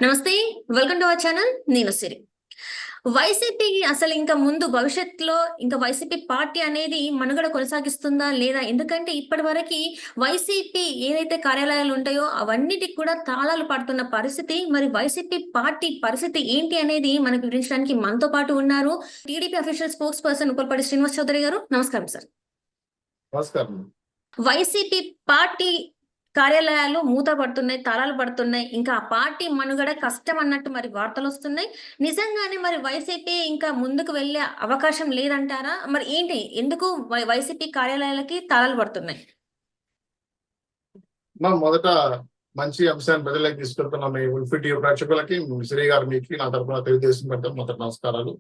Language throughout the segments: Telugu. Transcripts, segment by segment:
నమస్తే. Welcome to our channel. నేను సిరి. వైసీపీ అసలు ఇంకా ముందు భవిష్యత్తులో ఇంకా వైసీపీ పార్టీ అనేది మనుగడ కొనసాగిస్తుందా లేదా? ఎందుకంటే ఇప్పటివరకి వైసీపీ ఏదైతే కార్యాలయాలు ఉంటాయో అవన్నిటికి కూడా తాళాలు పడుతున్న పరిస్థితి. మరి వైసీపీ పార్టీ పరిస్థితి ఏంటి అనేది మనకు వివరించడానికి మనతో పాటు ఉన్నారు TDP official spokesperson Uppalapati Srinivas Chowdary గారు. నమస్కారం సార్. నమస్కారం. వైసీపీ పార్టీ కార్యాలయాలు మూత పడుతున్నాయి, తాళాలు పడుతున్నాయి. ఇంకా ఆ పార్టీ మనుగడ కష్టం అన్నట్టు మరి వార్తలు వస్తున్నాయి. నిజంగానే మరి వైసీపీ ఇంకా ముందుకు వెళ్ళే అవకాశం లేదంటారా? మరి ఏంటి, ఎందుకు వైసీపీ కార్యాలయాలకి తాళాలు పడుతున్నాయి? మొదట మంచి అంశాన్ని ప్రజలకు తీసుకెళ్తున్న మీ ఉల్ఫీ టీవీ ప్రేక్షకులకి, శ్రీ గారు మీకు నా తరఫున తెలుగుదేశం పెడతాం మొదటి నమస్కారాలు.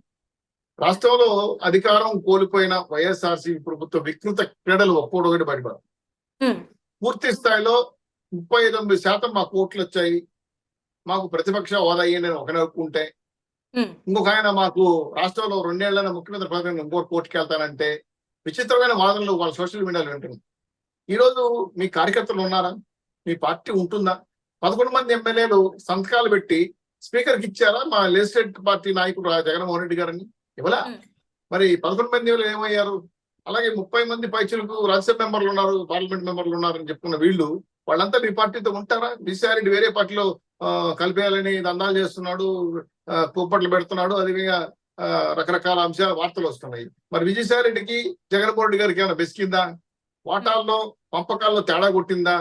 రాష్ట్రంలో అధికారం కోల్పోయిన వైఎస్ఆర్సీ ప్రభుత్వ వికృత క్రీడలు ఒక్కొక్కటి బయటపడదు. పూర్తి స్థాయిలో 39% మాకు ఓట్లు వచ్చాయి, మాకు ప్రతిపక్ష హోదా అయ్యిందని ఒకనే ఒప్పుకుంటే, ఇంకొక ఆయన మాకు రాష్ట్రంలో 2 ఏళ్ల ముఖ్యమంత్రి పదవి ఇంకోటి కోర్టుకి వెళ్తానంటే విచిత్రమైన వాదనలు వాళ్ళ సోషల్ మీడియాలో వింటున్నాం. ఈరోజు మీ కార్యకర్తలు ఉన్నారా? మీ పార్టీ ఉంటుందా? 11 మంది ఎమ్మెల్యేలు సంతకాలు పెట్టి స్పీకర్కి ఇచ్చారా మా లెజిస్లేటివ్ పార్టీ నాయకుడు జగన్మోహన్ రెడ్డి గారని? ఇవ్వలా. మరి 11 మంది ఏమయ్యారు? అలాగే 30 మంది పైచులకు రాజ్యసభ మెంబర్లు ఉన్నారు, పార్లమెంట్ మెంబర్లు ఉన్నారని చెప్పుకున్న వీళ్ళు వాళ్ళంతా మీ పార్టీతో ఉంటారా? విజయసాయిరెడ్డి వేరే పార్టీలో కలిపేయాలని దందాలు చేస్తున్నాడు, కూపట్లు పెడుతున్నాడు, అదేవిధంగా రకరకాల అంశాల వార్తలు వస్తున్నాయి. మరి విజయసాయిరెడ్డికి జగన్మోహన్ రెడ్డి గారికి ఏమైనా బెసికిందా? వాటాల్లో పంపకాల్లో తేడా కొట్టిందా?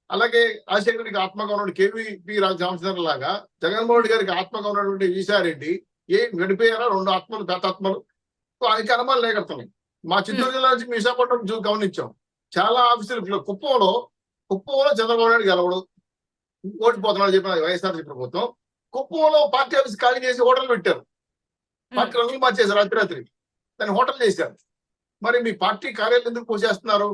అలాగే రాజశేఖరుడికి ఆత్మగా ఉన్నటువంటి కేవీపీ రామచంద్ర లాగా జగన్మోహన్ రెడ్డి గారికి ఆత్మగా ఉన్నటువంటి విజయసాయిరెడ్డి గడిపోయారా? 2 ఆత్మలు పేతాత్మలు. ఆయనకి అనుమానం లేకపోతున్నాయి. మా చిత్తూరు జిల్లా నుంచి విశాఖపట్నం గమనించాం. చాలా ఆఫీసులు కుప్పంలో చంద్రబాబు నాయుడు గెలవడు, ఓడిపోతున్నాడు చెప్పిన వైఎస్ఆర్సీ ప్రభుత్వం కుప్పంలో పార్టీ ఆఫీస్ ఖాళీ చేసి హోటల్ పెట్టారు. పార్టీ రంగులు మార్చేశారు, రాత్రి దాన్ని హోటల్ చేశారు. మరి మీ పార్టీ కార్యాలయం ఎందుకు పోసేస్తున్నారు?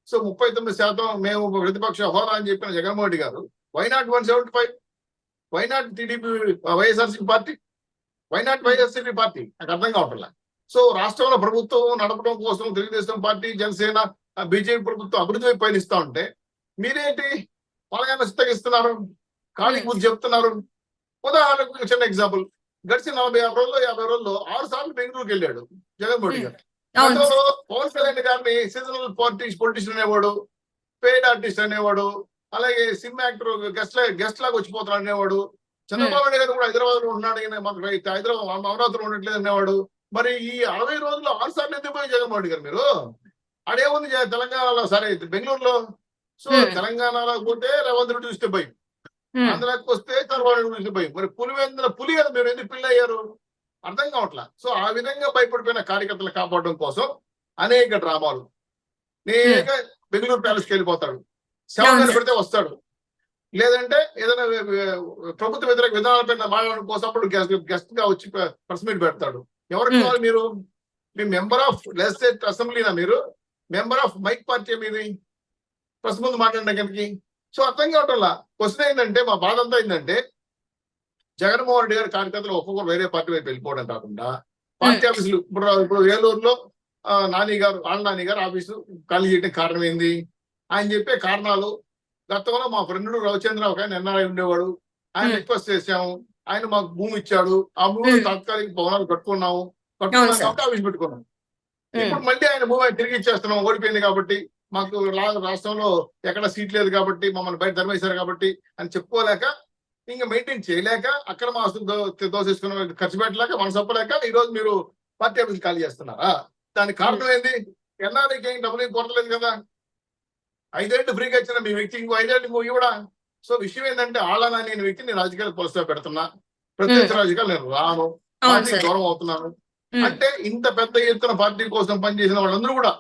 సో 39% మేము ప్రతిపక్ష హోదా అని చెప్పిన జగన్మోహన్ రెడ్డి గారు why not 175, why not TDP YSRC party, why not YSRC party? నాకు అర్థం కావట్లేదు. సో రాష్ట్రంలో ప్రభుత్వం నడపడం కోసం తెలుగుదేశం పార్టీ, జనసేన, బీజేపీ ప్రభుత్వం అభివృద్ధి వైపు పయనిస్తా ఉంటే మీరేంటి వాళ్ళకైనా స్థగిస్తున్నారు, ఖాళీ గురించి చెప్తున్నారు. ఉదాహరణకు చిన్న ఎగ్జాంపుల్, గడిచిన 45 రోజుల్లో 50 రోజుల్లో 6 సార్లు బెంగళూరుకి వెళ్ళాడు జగన్మోహన్ రెడ్డి గారు. గతంలో పవన్ కళ్యాణ్ గారిని సీజనల్ పొలిటీషియన్ అనేవాడు, పెయిడ్ ఆర్టిస్ట్ అనేవాడు, అలాగే సినిమా యాక్టర్ గెస్ట్ లాగా వచ్చిపోతున్నాడు అనేవాడు. చంద్రబాబు నాయుడు గారు కూడా హైదరాబాద్ లో ఉన్నాడు, మాకు హైదరాబాద్ అమరావతిలో ఉండట్లేదు అనేవాడు. మరి ఈ 60 రోజుల్లో 6 సార్లు ఎందుకు పోయి జగన్మోహన్ రెడ్డి గారు మీరు? ఆడేముంది తెలంగాణలో, సరే బెంగళూరులో, సో తెలంగాణలో పోతే రేవంత్ రెడ్డి చూస్తే భయం, ఆంధ్రాకి వస్తే చంద్రబాబు నాయుడు చూస్తే భయం. మరి పులి కదా మీరు, ఎందుకు పిల్ల అయ్యారు? అర్థం కావట్లా. సో ఆ విధంగా భయపడిపోయిన కార్యకర్తలు కాపాడడం కోసం అనేక డ్రామాలు. నేరుగా బెంగళూరు ప్యాలెస్కి వెళ్ళిపోతాడు, శవం పెడితే వస్తాడు, లేదంటే ఏదైనా ప్రభుత్వ వ్యతిరేక విధానాలపైన మాట్లాడడం కోసం అప్పుడు గెస్ట్ గా వచ్చి ప్రెస్ మీట్ పెడతాడు. ఎవరికి కావాలి మీరు? మీ మెంబర్ ఆఫ్ లెజిస్లేటివ్ అసెంబ్లీనా? మీరు మెంబర్ ఆఫ్ మైక్ పార్టీ మీది ప్రెస్ ముందు మాట్లాడడానికి? సో అర్థం కావటంలా. క్వశ్చన్ ఏంటంటే, మా బాధ అంతా ఏంటంటే, జగన్మోహన్ రెడ్డి గారి కార్యకర్తలు ఒక్కొక్కరు వేరే పార్టీ వైపు వెళ్ళిపోవడం కాకుండా పార్టీ ఆఫీసులు ఇప్పుడు ఏలూరులో ఆళ్ళ నాని గారు ఆఫీసు ఖాళీ చేయడం కారణం ఏంది? ఆయన చెప్పే కారణాలు, గతంలో మా ఫ్రెండ్ రవిచంద్ర ఒక ఆయన ఎన్ఆర్ఐ ఉండేవాడు, ఆయన రిక్వెస్ట్ చేశాము, ఆయన మాకు భూమి ఇచ్చాడు, ఆ భూమిలో తాత్కాలిక భవనాలు కట్టుకున్నాము కాబట్టి ఆఫీస్ పెట్టుకున్నాం. ఇప్పుడు మళ్ళీ ఆయన భూమి తిరిగి ఇచ్చేస్తున్నాం, ఓడిపోయింది కాబట్టి, మాకు రాష్ట్రంలో ఎక్కడ సీట్ లేదు కాబట్టి, మమ్మల్ని బయట ధర్మేశారు కాబట్టి అని చెప్పుకోలేక, ఇంకా మెయింటైన్ చేయలేక, అక్రమ ఆస్తులు దోసేసుకున్న ఖర్చు పెట్టలేక, మనం చెప్పలేక ఈ రోజు మీరు పార్టీ ఆఫీస్ ఖాళీ చేస్తున్నారా? దానికి కారణం ఏంది? ఎన్ఆర్ఐకి ఏం డబ్బులు కొట్టలేదు కదా, 5 ఏళ్ళు ఫ్రీగా ఇచ్చిన మీ వ్యక్తి ఇంకో 5 ఏళ్ళు కూడా. సో విషయం ఏంటంటే, ఆళ్ళనా నేను వ్యక్తి నేను రాజకీయాలు పొలుస్తా పెడుతున్నా, ప్రత్యక్ష రాజకీయాలు నేను రాను, పార్టీ దూరం అవుతున్నాను అంటే, ఇంత పెద్ద ఎత్తున పార్టీ కోసం పనిచేసిన వాళ్ళందరూ కూడా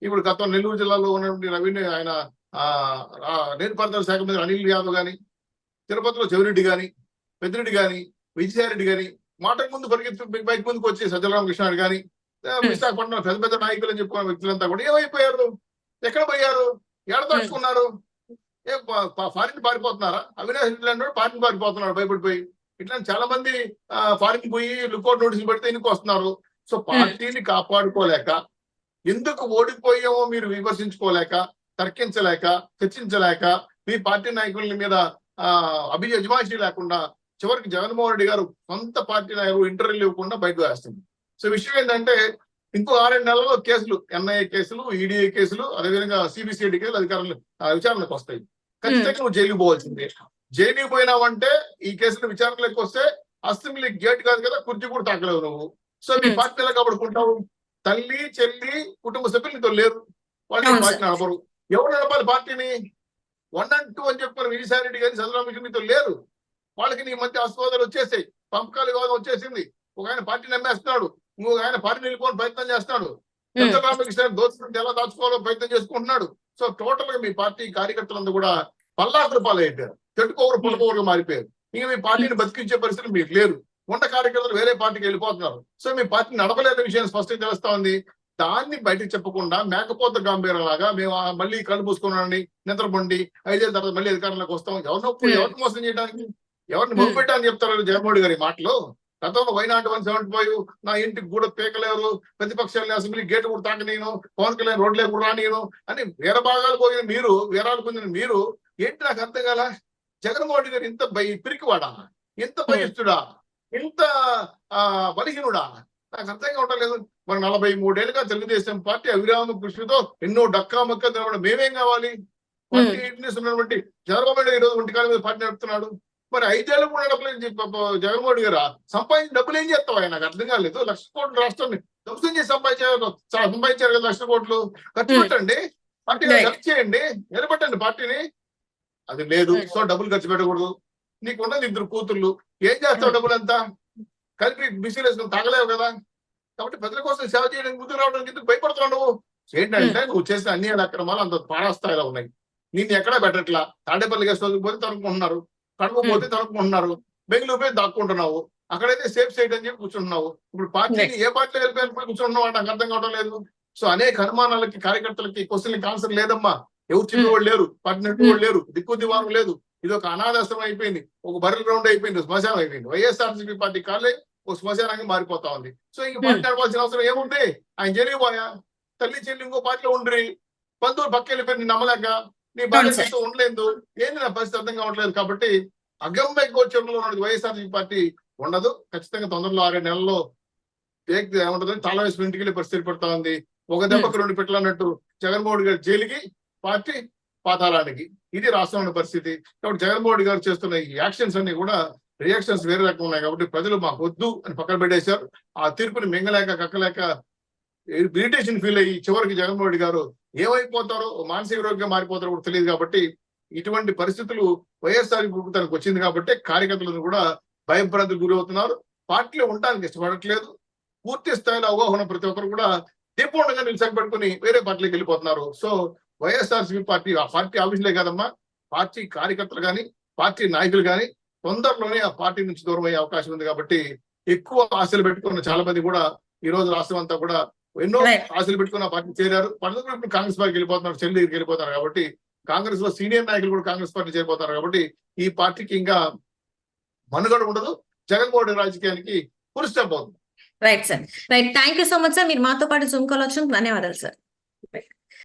ఇప్పుడు గతం నెల్లూరు జిల్లాలో ఉన్నటువంటి రవిని, ఆయన నీటిపారుదల శాఖ మంత్రి అనిల్ యాదవ్ గాని, తిరుపతిలో చెవిరెడ్డి గాని, పెద్దిరెడ్డి గాని, విజయసాయిరెడ్డి గాని, మాటకు ముందు పరిగెత్తి బైక్ ముందుకు వచ్చి సజ్జలరామకృష్ణ గాని, విశాఖపట్నం పెద్ద పెద్ద నాయకులు అని చెప్పుకున్న వ్యక్తులంతా కూడా ఏమైపోయారు? ఎక్కడ పోయారు? ఎక్కడ దాచుకున్నారు? ఫారిన్ పారిపోతున్నారా? అవినాష్ రెడ్డి ఫారిన్ పారిపోతున్నాడు భయపడిపోయి. ఇట్లా చాలా మంది ఫారిన్ పోయి లుకౌట్ నోటీసులు పెడితే ఇందుకు వస్తున్నారు. సో పార్టీని కాపాడుకోలేక, ఎందుకు ఓడిపోయామో మీరు విమర్శించుకోలేక, తర్కించలేక, చర్చించలేక, మీ పార్టీ నాయకుల మీద అజమాయిషీ లేకుండా చివరికి జగన్మోహన్ రెడ్డి గారు సొంత పార్టీ నాయకులు ఇంటర్వ్యూలు ఇవ్వకుండా బయటకు వేస్తుంది. సో విషయం ఏంటంటే ఇంకో 6 నెలల్లో కేసులు, ఎన్ఐఏ కేసులు, ఈడీఏ కేసులు, అదేవిధంగా సిబిసిఐడి కేసులు అధికారులు విచారణకు వస్తాయి. ఖచ్చితంగా నువ్వు జైలుకి పోవాల్సిందే. జైలుకి పోయినావంటే ఈ కేసులు విచారణలోకి వస్తే అసెంబ్లీ గేట్ కాదు కదా, కుర్చీ కూడా తాకలేవు నువ్వు. సో మీ పార్టీ ఎలా కాబడుకుంటావు? తల్లి, చెల్లి, కుటుంబ సభ్యులు నీతో లేరు, వాళ్ళు పార్టీ నడపరు. ఎవరు నడపాలి పార్టీని? 1 and 2 అని చెప్పుకుని విజయసాయిరెడ్డి గారి చంద్రబాబు మీతో లేరు. వాళ్ళకి నీ మధ్య ఆస్వాదాలు వచ్చేసాయి, పంపకాల వివాదం వచ్చేసింది. ఒక ఆయన పార్టీ నమ్మేస్తున్నాడు, ఇంకొక ఆయన పార్టీ నిలుపుకోవడం ప్రయత్నం చేస్తున్నాడు. చంద్రబాబు దోచుకుంటే ఎలా దాచుకోవాలో ప్రయత్నం చేసుకుంటున్నాడు. సో టోటల్ గా మీ పార్టీ కార్యకర్తలంతా కూడా పల్లాకులు పాలైపోయారు, చెట్టుకోవరు పులకోవరుగా మారిపోయారు. ఇంకా మీ పార్టీని బతికించే పరిస్థితి మీకు లేరు. ఉన్న కార్యకర్తలు వేరే పార్టీకి వెళ్ళిపోతున్నారు. సో మీ పార్టీ నడపలేని విషయం స్పష్టంగా తెలుస్తా ఉంది. దాన్ని బయటకు చెప్పకుండా మేకపోత గాంభీర్యంలాగా మేము మళ్ళీ కళ్ళు పూసుకున్నాండి, నిద్రపండి, 5 ఏళ్ళ తర్వాత మళ్ళీ అధికారంలోకి వస్తాం, ఎవరిని మోసం చేయడానికి, ఎవరిని మొదలుపెట్టాలని చెప్తారు జగన్మోహన్ గారి మాటలు. గతంలో వైనాట్ 175 నా ఇంటికి కూడా పీకలేరు, ప్రతిపక్షాలని అసెంబ్లీ గేట్ కూడా తాకనీను, పవన్ కళ్యాణ్ రోడ్లే కూడా రానియను అని వీరభాగాలు పోయిన మీరు, వీరాలు పొందిన మీరు ఏంటి నాకు అర్థం కాల. జగన్మోహన్ గారు ఇంత పిరికివాడా, ఇంత భయస్తుడా, ఇంత బలహీనుడా, నాకు అర్థం కావట్లేదు. మరి 43 ఏళ్ళుగా తెలుగుదేశం పార్టీ అవిరామ కృషితో ఎన్నో డక్కా మక్క తినడం మేమేం కావాలి? పార్టీ ఉన్నటువంటి చంద్రబాబు నాయుడు ఈ రోజు ఒంటికాల మీద పార్టీ నడుపుతున్నాడు. మరి 5 ఏళ్ళు కూడా నడపలేదు జగన్మోహన్ గారు. సంపాదించిన డబ్బులు ఏం చేస్తావా? నాకు అర్థం కాలేదు. 1,00,000 కోట్లు రాష్ట్రాన్ని ధ్వంసం చేసి సంపాదించారు కదా, 1,00,000 కోట్లు ఖర్చు పెట్టండి, పార్టీ హెల్ప్ చేయండి, నిలబెట్టండి పార్టీని. అది లేదు. సో డబ్బులు ఖర్చు పెట్టకూడదు. నీకు ఉన్నది 2 కూతుర్లు, ఏం చేస్తావు? డబ్బులంతా కలిపి బిసీలు వేసుకుని తాగలేవు కదా. కాబట్టి ప్రజల కోసం సేవ చేయడానికి ముందుకు రావడానికి ఎందుకు భయపడుతున్నావు నువ్వు? ఏంటంటే నువ్వు చేసిన అన్ని అక్రమాలు అంత పారాస్థాయిలో ఉన్నాయి. నిన్ను ఎక్కడా పెట్టట్లా. తాడేపల్లి గెస్ట్ హౌస్కి పోతే తనుకుంటున్నారు, కడుపు పోతే తనుకుంటున్నారు, బెంగళూరు పోయి దాక్కుంటున్నావు, అక్కడైతే సేఫ్ సైడ్ అని చెప్పి కూర్చుంటున్నావు. ఇప్పుడు పార్టీని ఏ పార్టీలో వెళ్ళిపోయి కూర్చుంటున్నావు అంటే నాకు అర్థం కావడం లేదు. సో అనేక అనుమానాలకి, కార్యకర్తలకి క్వశ్చన్లకి ఆన్సర్ లేదమ్మా. ఎవరు చెప్పేవాళ్ళు లేరు, పార్టీ నడిపేవాళ్ళు లేరు, దిక్కు దివారం లేదు. ఇది ఒక అనాథాశ్రమం అయిపోయింది, ఒక బర్రెల గ్రౌండ్ అయిపోయింది, శ్మశానం అయిపోయింది. వైఎస్ఆర్సీపీ పార్టీ కాలే ఒక శ్మశానంగా మారిపోతా ఉంది. సో ఇంక పార్టీ నడపాల్సిన అవసరం ఏముంది? ఆయన జరిగిపోయా, తల్లి చెల్లి ఇంకో పార్టీలో ఉండ్రి, బంధువులు పక్క వెళ్ళిపోయి నమ్మలేక, నీ బాధ్యత ఉండలేదు. ఏంది నా పరిస్థితి అర్థం కావట్లేదు. కాబట్టి అగమ్య గోచరంలో ఉన్నది వైఎస్ఆర్సీపీ పార్టీ ఉండదు. ఖచ్చితంగా తొందరలో 6 నెలల్లో ఏమంటుంది తాళం వేసుకుని ఇంటికి వెళ్ళే పరిస్థితి పడతా ఉంది. ఒక దెబ్బకు 2 పెట్టలు అన్నట్టు జగన్మోహన్ గారి జైలుకి, పార్టీ పాతాళానికి. ఇది రాష్ట్రంలో పరిస్థితి. కాబట్టి జగన్మోహన్ గారు చేస్తున్న ఈ యాక్షన్స్ అన్ని కూడా రియాక్షన్స్ వేరే రకం ఉన్నాయి. కాబట్టి ప్రజలు మాకు వద్దు అని పక్కన పెట్టేశారు. ఆ తీర్పుని మింగలేక కక్కలేక ఇరిటేషన్ ఫీల్ అయ్యి చివరికి జగన్మోహన్ గారు ఏమైపోతారో, మానసిక రోగిగా మారిపోతారో కూడా తెలియదు. కాబట్టి ఇటువంటి పరిస్థితులు వైఎస్ఆర్ ప్రభుత్వానికి వచ్చింది కాబట్టి కార్యకర్తలను కూడా భయభ్రాంతులకు గురవుతున్నారు. పార్టీలో ఉండడానికి ఇష్టపడట్లేదు. పూర్తి స్థాయిలో అవగాహన ప్రతి ఒక్కరు కూడా దీపంగా నిలిచబెట్టుకుని వేరే పార్టీలకు వెళ్ళిపోతున్నారు. సో వైఎస్ఆర్సీపీ పార్టీ ఆ పార్టీ ఆఫీసులే కాదమ్మా, పార్టీ కార్యకర్తలు కానీ, పార్టీ నాయకులు కానీ తొందరలోనే ఆ పార్టీ నుంచి దూరం అయ్యే అవకాశం ఉంది. కాబట్టి ఎక్కువ ఆశలు పెట్టుకున్న చాలా మంది కూడా ఈ రోజు రాష్ట్రం అంతా కూడా ఎన్నో ఆశలు పెట్టుకున్న పార్టీ చేరారు. ఇప్పుడు కాంగ్రెస్ పార్టీకి వెళ్ళిపోతున్నారు, చెల్లి దగ్గరికి వెళ్ళిపోతున్నారు. కాబట్టి కాంగ్రెస్ లో సీనియర్ నాయకులు కూడా కాంగ్రెస్ పార్టీ చేరిపోతున్నారు. కాబట్టి ఈ పార్టీకి ఇంకా మనుగడ ఉండదు. జగన్మోహన్ రాజకీయానికి పురుష అవుతుంది. Right sir, right. Thank you so much sir. మీరు మాతో పాటు జూమ్ కాల్ వచ్చినందుకు ధన్యవాదాలు సార్.